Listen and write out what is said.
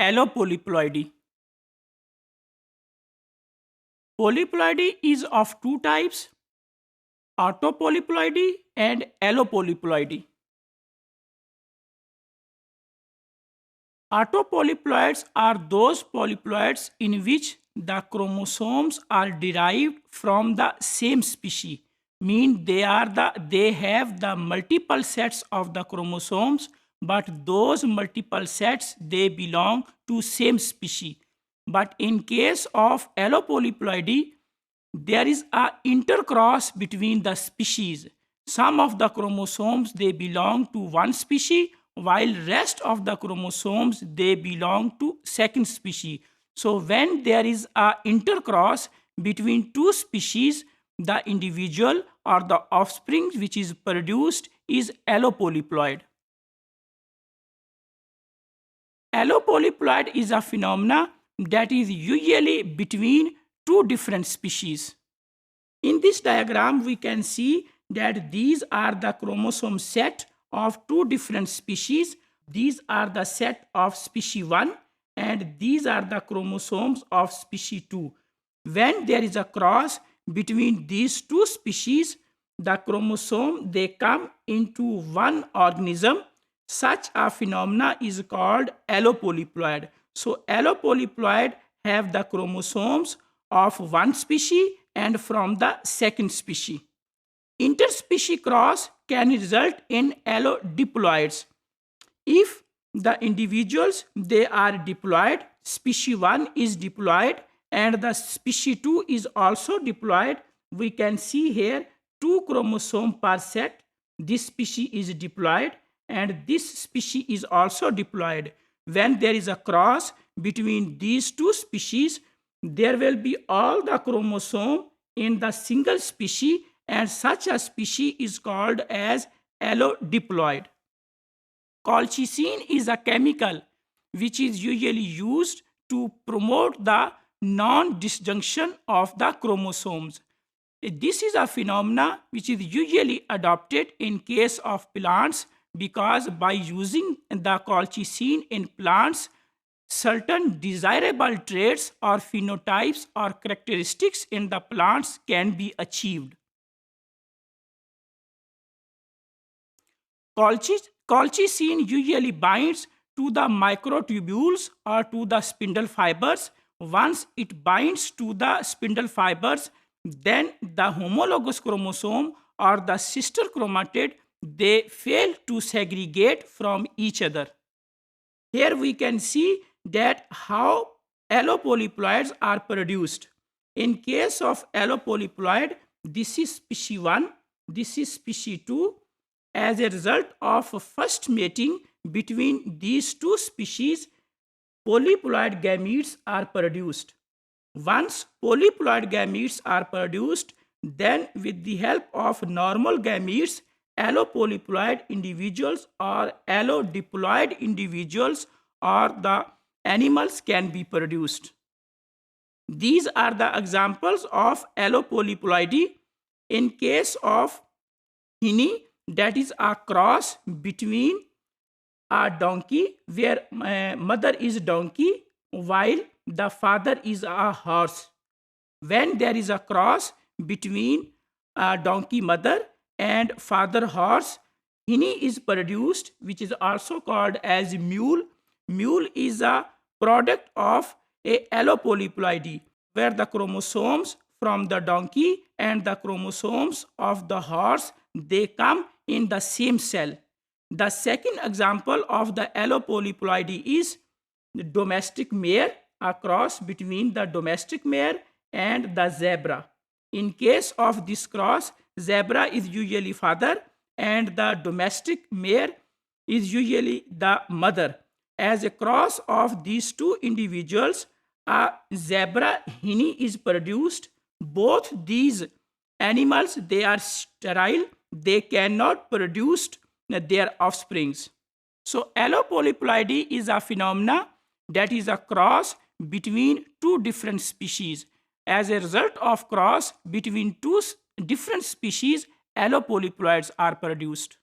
Allopolyploidy. Polyploidy is of two types, autopolyploidy and allopolyploidy. Autopolyploids are those polyploids in which the chromosomes are derived from the same species, mean they have the multiple sets of the chromosomes, but those multiple sets they belong to same species. But in case of allopolyploidy, there is a intercross between the species. Some of the chromosomes they belong to one species, while rest of the chromosomes they belong to second species. So when there is a intercross between two species, the individual or the offspring which is produced is allopolyploid. Allopolyploid is a phenomena that is usually between two different species. In this diagram, we can see that these are the chromosome set of two different species. These are the set of species 1 and these are the chromosomes of species 2. When there is a cross between these two species, the chromosome they come into one organism. Such a phenomena is called allopolyploid. So allopolyploid have the chromosomes of one species and from the second species. Interspecies cross can result in allodiploids. If the individuals they are diploid, species 1 is diploid and the species 2 is also diploid, we can see here two chromosomes per set. This species is diploid and this species is also diploid. When there is a cross between these two species, there will be all the chromosome in the single species and such a species is called as allodiploid. Colchicine is a chemical which is usually used to promote the non-disjunction of the chromosomes. This is a phenomena which is usually adopted in case of plants because by using the colchicine in plants, certain desirable traits or phenotypes or characteristics in the plants can be achieved. Colchicine usually binds to the microtubules or to the spindle fibers. Once it binds to the spindle fibers, then the homologous chromosome or the sister chromatid they fail to segregate from each other. Here we can see that how allopolyploids are produced. In case of allopolyploid, this is species 1, this is species 2. As a result of first mating between these two species, polyploid gametes are produced. Once polyploid gametes are produced, then with the help of normal gametes, allopolyploid individuals or allodiploid individuals or the animals can be produced. These are the examples of allopolyploidy. In case of Hini, that is a cross between a donkey where mother is donkey while the father is a horse. When there is a cross between a donkey mother and father horse, Hini is produced, which is also called as mule. Mule is a product of a allopolyploidy where the chromosomes from the donkey and the chromosomes of the horse they come in the same cell. The second example of the allopolyploidy is the domestic mare, a cross between the domestic mare and the zebra. In case of this cross, zebra is usually father and the domestic mare is usually the mother. As a cross of these two individuals, a zebra Hini is produced. Both these animals they are sterile, they cannot produce their offsprings. So allopolyploidy is a phenomena that is a cross between two different species. As a result of cross between two different species, allopolyploids are produced.